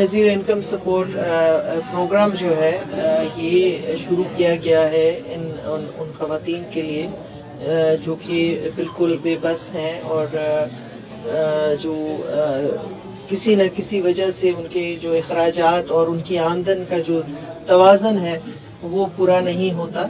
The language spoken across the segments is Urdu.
نظیر انکم سپورٹ پروگرام جو ہے یہ شروع کیا گیا ہے ان خواتین کے لیے جو کہ بالکل بے بس ہیں اور جو کسی نہ کسی وجہ سے ان کے جو اخراجات اور ان کی آمدن کا جو توازن ہے وہ پورا نہیں ہوتا۔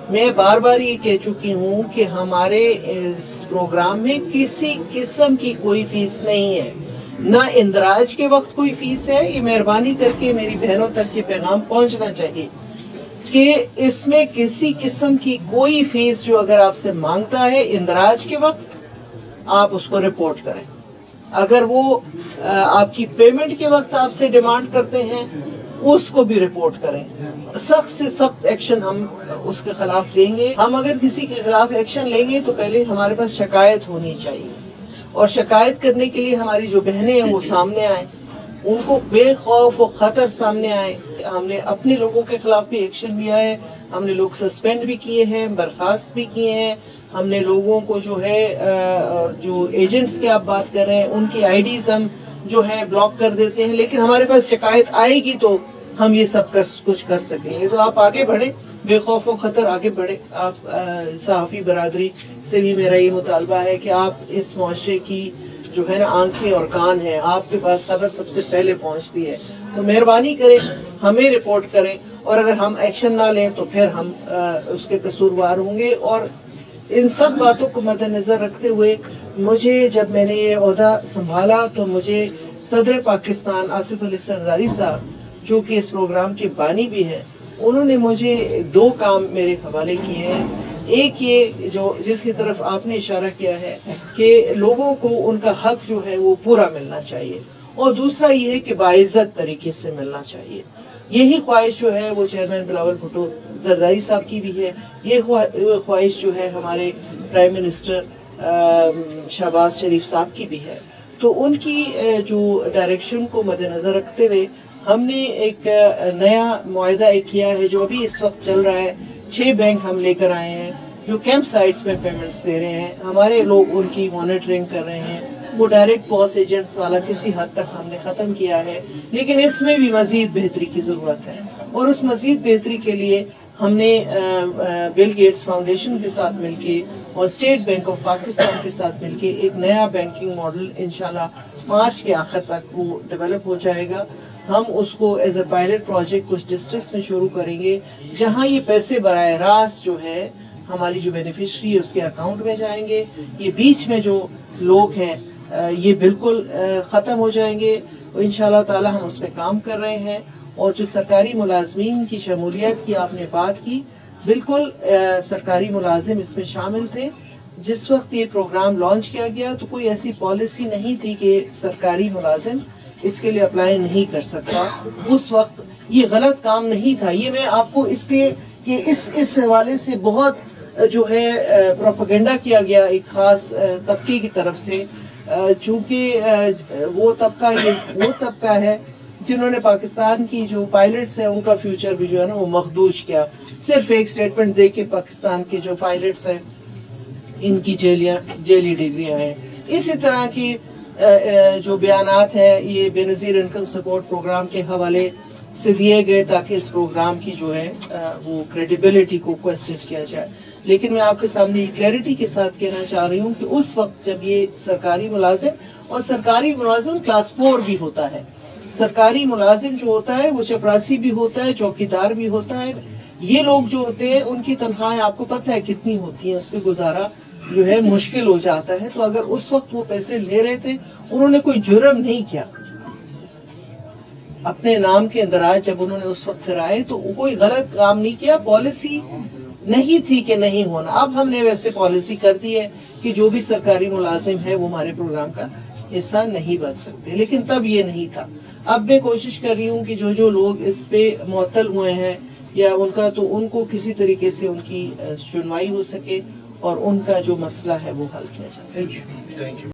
میں بار بار یہ کہہ چکی ہوں کہ ہمارے اس پروگرام میں کسی قسم کی کوئی فیس نہیں ہے، نہ اندراج کے وقت کوئی فیس ہے۔ یہ مہربانی کر کے میری بہنوں تک یہ پیغام پہنچنا چاہیے کہ اس میں کسی قسم کی کوئی فیس جو اگر آپ سے مانگتا ہے اندراج کے وقت آپ اس کو رپورٹ کریں۔ اگر وہ آپ کی پیمنٹ کے وقت آپ سے ڈیمانڈ کرتے ہیں اس کو بھی رپورٹ کریں۔ سخت سے سخت ایکشن ہم اس کے خلاف لیں گے۔ ہم اگر کسی کے خلاف ایکشن لیں گے تو پہلے ہمارے پاس شکایت ہونی چاہیے، اور شکایت کرنے کے لیے ہماری جو بہنیں ہیں وہ سامنے آئیں، ان کو بے خوف و خطر سامنے آئیں۔ ہم نے اپنے لوگوں کے خلاف بھی ایکشن لیا ہے، ہم نے لوگ سسپینڈ بھی کیے ہیں، برخاست بھی کیے ہیں۔ ہم نے لوگوں کو جو ہے جو ایجنٹس کی آپ بات کر رہے ہیں ان کی آئی ڈیز ہم جو ہے بلاک کر دیتے ہیں، لیکن ہمارے پاس شکایت آئے گی تو ہم یہ سب کچھ کر سکیں گے۔ تو آپ آگے بڑھیں، بے خوف و خطر آگے بڑھیں۔ آپ صحافی برادری سے بھی میرا یہ مطالبہ ہے کہ آپ اس معاشرے کی جو ہے نا آنکھیں اور کان ہیں، آپ کے پاس خبر سب سے پہلے پہنچتی ہے، تو مہربانی کریں ہمیں رپورٹ کریں، اور اگر ہم ایکشن نہ لیں تو پھر ہم اس کے قصوروار ہوں گے۔ اور ان سب باتوں کو مد نظر رکھتے ہوئے مجھے جب میں نے یہ عہدہ سنبھالا تو مجھے صدر پاکستان آصف علی زرداری صاحب جو کہ اس پروگرام کے بانی بھی ہیں، انہوں نے مجھے دو کام میرے حوالے کیے ہیں۔ ایک یہ جو جس کی طرف آپ نے اشارہ کیا ہے کہ لوگوں کو ان کا حق جو ہے وہ پورا ملنا چاہیے، اور دوسرا یہ ہے کہ باعزت طریقے سے ملنا چاہیے۔ یہی خواہش جو ہے وہ چیئرمین بلاول بھٹو زرداری صاحب کی بھی ہے، یہ خواہش جو ہے ہمارے پرائم منسٹر شہباز شریف صاحب کی بھی ہے۔ تو ان کی جو ڈائریکشن کو مد نظر رکھتے ہوئے ہم نے ایک نیا معاہدہ کیا ہے جو ابھی اس وقت چل رہا ہے۔ 6 بینک ہم لے کر آئے ہیں جو کیمپ سائٹس میں پیمنٹس دے رہے ہیں، ہمارے لوگ ان کی مانیٹرنگ کر رہے ہیں۔ وہ ڈائریکٹ پوس ایجنٹس والا کسی حد تک ہم نے ختم کیا ہے، لیکن اس میں بھی مزید بہتری کی ضرورت ہے، اور اس مزید بہتری کے لیے ہم نے بل گیٹس فاؤنڈیشن کے ساتھ مل کے اور اسٹیٹ بینک آف پاکستان کے ساتھ مل کے ایک نیا بینکنگ ماڈل انشاءاللہ مارچ کے آخر تک وہ ڈیولپ ہو جائے گا۔ ہم اس کو ایز اے پائلٹ پروجیکٹ کچھ ڈسٹرکٹس میں شروع کریں گے جہاں یہ پیسے براہ راست جو ہے ہماری جو بینیفیشری ہے اس کے اکاؤنٹ میں جائیں گے۔ یہ بیچ میں جو لوگ ہیں یہ بالکل ختم ہو جائیں گے، انشاءاللہ تعالی ہم اس پہ کام کر رہے ہیں۔ اور جو سرکاری ملازمین کی شمولیت کی آپ نے بات کی، بالکل سرکاری ملازم اس میں شامل تھے۔ جس وقت یہ پروگرام لانچ کیا گیا تو کوئی ایسی پالیسی نہیں تھی کہ سرکاری ملازم اس کے لیے اپلائی نہیں کر سکتا۔ اس وقت یہ غلط کام نہیں تھا۔ یہ میں آپ کو اس لیے کہ اس حوالے سے بہت جو ہے پروپیگنڈا کیا گیا ایک خاص طبقے کی طرف سے، چونکہ وہ طبقہ ہے جنہوں نے پاکستان کی جو پائلٹس ہیں ان کا فیوچر بھی جو ہے نا وہ مخدوش کیا۔ صرف ایک سٹیٹمنٹ دے کے پاکستان کے جو پائلٹس ہیں ان کی جیلی ڈگریاں ہیں۔ اسی طرح کی جو بیانات ہیں یہ بے نظیر انکم سپورٹ پروگرام کے حوالے سے دیے گئے تاکہ اس پروگرام کی جو ہے وہ کریڈیبلٹی کو کوسچن کیا جائے۔ لیکن میں آپ کے سامنے یہ کلیئرٹی کے ساتھ کہنا چاہ رہی ہوں کہ اس وقت جب یہ سرکاری ملازم، اور سرکاری ملازم کلاس 4 بھی ہوتا ہے، سرکاری ملازم جو ہوتا ہے وہ چپراسی بھی ہوتا ہے، چوکیدار بھی ہوتا ہے، یہ لوگ جو ہوتے ہیں ان کی تنخواہیں آپ کو پتہ ہے کتنی ہوتی ہیں، اس پہ گزارا جو ہے مشکل ہو جاتا ہے۔ تو اگر اس وقت وہ پیسے لے رہے تھے، انہوں نے کوئی جرم نہیں کیا، اپنے نام کے اندراج جب انہوں نے اس وقت کرائے تو کوئی غلط کام نہیں کیا، پالیسی نہیں تھی کہ نہیں ہونا۔ اب ہم نے ویسے پالیسی کر دی ہے کہ جو بھی سرکاری ملازم ہے وہ ہمارے پروگرام کا حصہ نہیں بن سکتے، لیکن تب یہ نہیں تھا۔ اب میں کوشش کر رہی ہوں کہ جو لوگ اس پہ معطل ہوئے ہیں یا ان کو کسی طریقے سے ان کی سنوائی ہو سکے اور ان کا جو مسئلہ ہے وہ حل کیا جا سکے۔